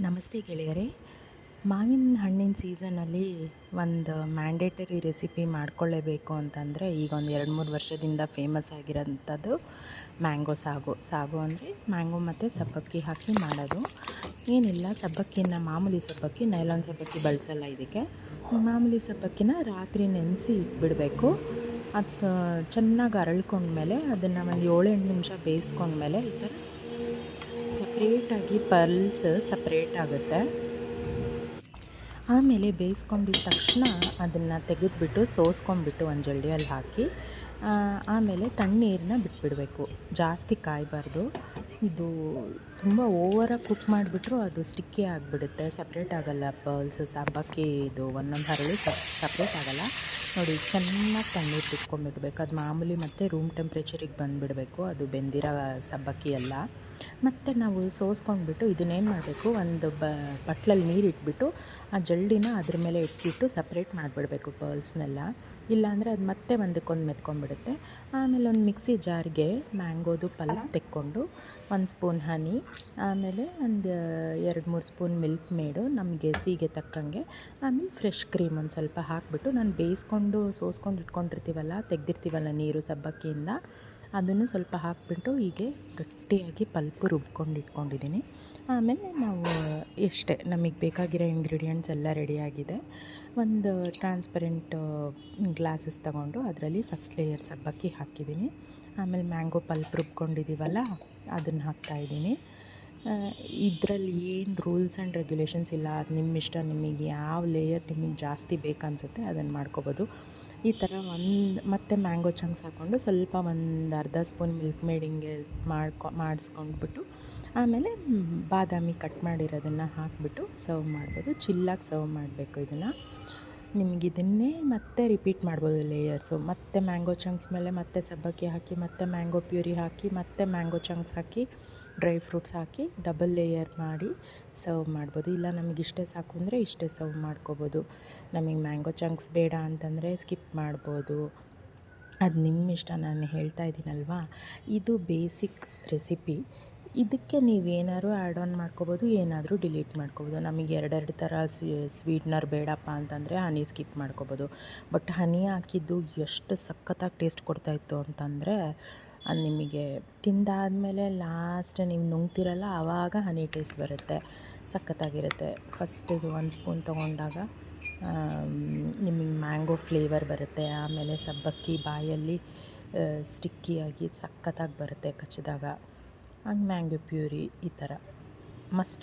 ನಮಸ್ತೆ ಗೆಳೆಯರೇ. ಮಾವಿನ ಹಣ್ಣಿನ ಸೀಸನಲ್ಲಿ ಒಂದು ಮ್ಯಾಂಡೇಟರಿ ರೆಸಿಪಿ ಮಾಡ್ಕೊಳ್ಳೇಬೇಕು ಅಂತಂದರೆ ಈಗ ಒಂದು 2-3 ವರ್ಷದಿಂದ ಫೇಮಸ್ ಆಗಿರೋಂಥದ್ದು ಮ್ಯಾಂಗೋ ಸಾಗು. ಸಾಗು ಅಂದರೆ ಮ್ಯಾಂಗೋ ಮತ್ತು ಸಬ್ಬಕ್ಕಿ ಹಾಕಿ ಮಾಡೋದು. ಏನಿಲ್ಲ, ಸಬ್ಬಕ್ಕಿನ ಮಾಮೂಲಿ ಸಬ್ಬಕ್ಕಿ, ನೈಲಾನ್ ಸಬ್ಬಕ್ಕಿ ಬಳಸಲ್ಲ ಇದಕ್ಕೆ. ಮಾಮೂಲಿ ಸಬ್ಬಕ್ಕಿನ ರಾತ್ರಿ ನೆನೆಸಿ ಇಟ್ಬಿಡಬೇಕು. ಅದು ಚೆನ್ನಾಗಿ ಅರಳ್ಕೊಂಡ್ಮೇಲೆ ಅದನ್ನು ಒಂದು 7-8 ನಿಮಿಷ ಬೇಯಿಸ್ಕೊಂಡ್ಮೇಲೆ ಈ ಥರ ಸಪ್ರೇಟಾಗಿ ಪಲ್ಸ್ ಸಪ್ರೇಟ್ ಆಗುತ್ತೆ. ಆಮೇಲೆ ಬೇಯಿಸ್ಕೊಂಡಿದ್ದ ತಕ್ಷಣ ಅದನ್ನು ತೆಗೆದುಬಿಟ್ಟು ಸೋಸ್ಕೊಂಡ್ಬಿಟ್ಟು ಒಂದು ಜಲ್ಡಿಯಲ್ಲಿ ಹಾಕಿ ಆಮೇಲೆ ತಣ್ಣೀರನ್ನ ಬಿಟ್ಬಿಡಬೇಕು. ಜಾಸ್ತಿ ಕಾಯಬಾರ್ದು. ಇದು ತುಂಬ ಓವರಾಗಿ ಕುಕ್ ಮಾಡಿಬಿಟ್ರು ಅದು ಸ್ಟಿಕ್ಕಿ ಆಗಿಬಿಡುತ್ತೆ, ಸಪ್ರೇಟ್ ಆಗೋಲ್ಲ. ಪಲ್ಸ್ ಸಬ್ಬಕ್ಕಿ ಇದು ಒಂದೊಂದು ಹರಳು ಸಪ್ರೇಟ್ ಆಗೋಲ್ಲ. ನೋಡಿ, ಚೆನ್ನಾಗಿ ತಣ್ಣೀರು ಬಿಟ್ಕೊಂಡ್ಬಿಡ್ಬೇಕು. ಅದು ಮಾಮೂಲಿ ಮತ್ತು ರೂಮ್ ಟೆಂಪ್ರೇಚರಿಗೆ ಬಂದುಬಿಡಬೇಕು, ಅದು ಬೆಂದಿರೋ ಸಬ್ಬಕ್ಕಿ ಎಲ್ಲ. ಮತ್ತು ನಾವು ಸೋಸ್ಕೊಂಡ್ಬಿಟ್ಟು ಇದನ್ನೇನು ಮಾಡಬೇಕು, ಒಂದು ಬಟ್ಲಲ್ಲಿ ನೀರು ಇಟ್ಬಿಟ್ಟು ಆ ಜಲ್ಡಿನ ಅದ್ರ ಮೇಲೆ ಇಟ್ಬಿಟ್ಟು ಸಪ್ರೇಟ್ ಮಾಡಿಬಿಡ್ಬೇಕು ಪರ್ಲ್ಸ್ನೆಲ್ಲ. ಇಲ್ಲಾಂದರೆ ಅದು ಮತ್ತೆ ಒಂದಕ್ಕೊಂದು ಮೆತ್ಕೊಂಡ್ಬಿಡುತ್ತೆ. ಆಮೇಲೆ ಒಂದು ಮಿಕ್ಸಿ ಜಾರ್ಗೆ ಮ್ಯಾಂಗೋದು ಪಲ್ಪ್ ತೆಕ್ಕೊಂಡು 1 ಸ್ಪೂನ್ ಹನಿ, ಆಮೇಲೆ ಒಂದು 2-3 ಸ್ಪೂನ್ ಮಿಲ್ಕ್ ಮೇಡು ನಮಗೆ ಸಿಗೆ ತಕ್ಕಂಗೆ, ಆಮೇಲೆ ಫ್ರೆಶ್ ಕ್ರೀಮ್ ಒಂದು ಸ್ವಲ್ಪ ಹಾಕಿಬಿಟ್ಟು ನಾನು ಬೇಯಿಸ್ಕೊಂಡು ಸೋಸ್ಕೊಂಡು ಇಟ್ಕೊಂಡಿರ್ತೀವಲ್ಲ, ತೆಗೆದಿರ್ತೀವಲ್ಲ ನೀರು ಸಬ್ಬಕ್ಕಿಯಿಂದ, ಅದನ್ನು ಸ್ವಲ್ಪ ಹಾಕಿಬಿಟ್ಟು ಹೀಗೆ ಗಟ್ಟಿಯಾಗಿ ಪಲ್ಪು ರುಬ್ಕೊಂಡು ಇಟ್ಕೊಂಡಿದ್ದೀನಿ. ಆಮೇಲೆ ನಾವು ಎಷ್ಟೇ ನಮಗೆ ಬೇಕಾಗಿರೋ ಇಂಗ್ರೀಡಿಯೆಂಟ್ಸ್ ಎಲ್ಲ ರೆಡಿಯಾಗಿದೆ. ಒಂದು ಟ್ರಾನ್ಸ್ಪರೆಂಟ್ ಗ್ಲಾಸಸ್ ತಗೊಂಡು ಅದರಲ್ಲಿ ಫಸ್ಟ್ ಲೇಯರ್ ಸಬ್ಬಕ್ಕಿ ಹಾಕಿದ್ದೀನಿ. ಆಮೇಲೆ ಮ್ಯಾಂಗೋ ಪಲ್ಪ್ ರುಬ್ಕೊಂಡಿದ್ದೀವಲ್ಲ ಅದನ್ನು ಹಾಕ್ತಾಯಿದ್ದೀನಿ. ಇದರಲ್ಲಿ ಏನು ರೂಲ್ಸ್ ಆ್ಯಂಡ್ ರೆಗ್ಯುಲೇಷನ್ಸ್ ಇಲ್ಲ, ಅದು ನಿಮ್ಮ ಇಷ್ಟ. ನಿಮಗೆ ಯಾವ ಲೇಯರ್ ನಿಮಗೆ ಜಾಸ್ತಿ ಬೇಕನ್ಸುತ್ತೆ ಅದನ್ನು ಮಾಡ್ಕೋಬೋದು. ಈ ಥರ ಮತ್ತು ಮ್ಯಾಂಗೋ ಚಂಕ್ಸ್ ಹಾಕ್ಕೊಂಡು ಸ್ವಲ್ಪ ಒಂದು ಅರ್ಧ ಸ್ಪೂನ್ ಮಿಲ್ಕ್ ಮೇಡ್ ಹಿಂಗೆ ಮಾಡಿಸ್ಕೊಂಡ್ಬಿಟ್ಟು ಆಮೇಲೆ ಬಾದಾಮಿ ಕಟ್ ಮಾಡಿರೋದನ್ನು ಹಾಕಿಬಿಟ್ಟು ಸರ್ವ್ ಮಾಡ್ಬೋದು. ಚಿಲ್ಲಾಗಿ ಸರ್ವ್ ಮಾಡಬೇಕು ಇದನ್ನು. ನಿಮಗಿದನ್ನೇ ಮತ್ತೆ ರಿಪೀಟ್ ಮಾಡ್ಬೋದು ಲೇಯರ್ಸು. ಮತ್ತು ಮ್ಯಾಂಗೋ ಚಂಕ್ಸ್ ಮೇಲೆ ಮತ್ತೆ ಸಬ್ಬಕ್ಕಿ ಹಾಕಿ, ಮತ್ತು ಮ್ಯಾಂಗೋ ಪ್ಯೂರಿ ಹಾಕಿ, ಮತ್ತು ಮ್ಯಾಂಗೋ ಚಂಕ್ಸ್ ಹಾಕಿ, ಡ್ರೈ ಫ್ರೂಟ್ಸ್ ಹಾಕಿ ಡಬಲ್ ಲೇಯರ್ ಮಾಡಿ ಸರ್ವ್ ಮಾಡ್ಬೋದು. ಇಲ್ಲ ನಮಗೆ ಇಷ್ಟೇ ಸಾಕು ಅಂದರೆ ಇಷ್ಟೇ ಸರ್ವ್ ಮಾಡ್ಕೋಬೋದು. ನಮಗೆ ಮ್ಯಾಂಗೋ ಚಂಕ್ಸ್ ಬೇಡ ಅಂತಂದರೆ ಸ್ಕಿಪ್ ಮಾಡ್ಬೋದು. ಅದು ನಿಮ್ಮ ಇಷ್ಟ. ನಾನು ಹೇಳ್ತಾ ಇದ್ದೀನಲ್ವಾ, ಇದು ಬೇಸಿಕ್ ರೆಸಿಪಿ. ಇದಕ್ಕೆ ನೀವೇನಾದ್ರು ಆ್ಯಡ್ ಆನ್ ಮಾಡ್ಕೋಬೋದು, ಏನಾದರೂ ಡಿಲೀಟ್ ಮಾಡ್ಕೋಬೋದು. ನಮಗೆ ಎರಡೆರಡು ಥರ ಸ್ವೀಟ್ನರ್ ಬೇಡಪ್ಪ ಅಂತಂದರೆ ಹನಿ ಸ್ಕಿಪ್ ಮಾಡ್ಕೋಬೋದು. ಬಟ್ ಹನಿ ಹಾಕಿದ್ದು ಎಷ್ಟು ಸಖತ್ತಾಗಿ ಟೇಸ್ಟ್ ಕೊಡ್ತಾಯಿತ್ತು ಅಂತಂದರೆ, ಅದು ನಿಮಗೆ ತಿಂದಾದಮೇಲೆ ಲಾಸ್ಟ್ ನೀವು ನುಂಗ್ತಿರಲ್ಲ ಆವಾಗ ಹನಿ ಟೇಸ್ಟ್ ಬರುತ್ತೆ, ಸಖತ್ತಾಗಿರುತ್ತೆ. ಫಸ್ಟ್ ಇದು 1 ಸ್ಪೂನ್ ತೊಗೊಂಡಾಗ ನಿಮಗೆ ಮ್ಯಾಂಗೋ ಫ್ಲೇವರ್ ಬರುತ್ತೆ. ಆಮೇಲೆ ಸಬ್ಬಕ್ಕಿ ಬಾಯಲ್ಲಿ ಸ್ಟಿಕ್ಕಿಯಾಗಿ ಸಖತ್ತಾಗಿ ಬರುತ್ತೆ ಕಚ್ಚಿದಾಗ. ಹಂಗೆ ಮ್ಯಾಂಗೋ ಪ್ಯೂರಿ ಈ ಥರ ಮಸ್ಟ್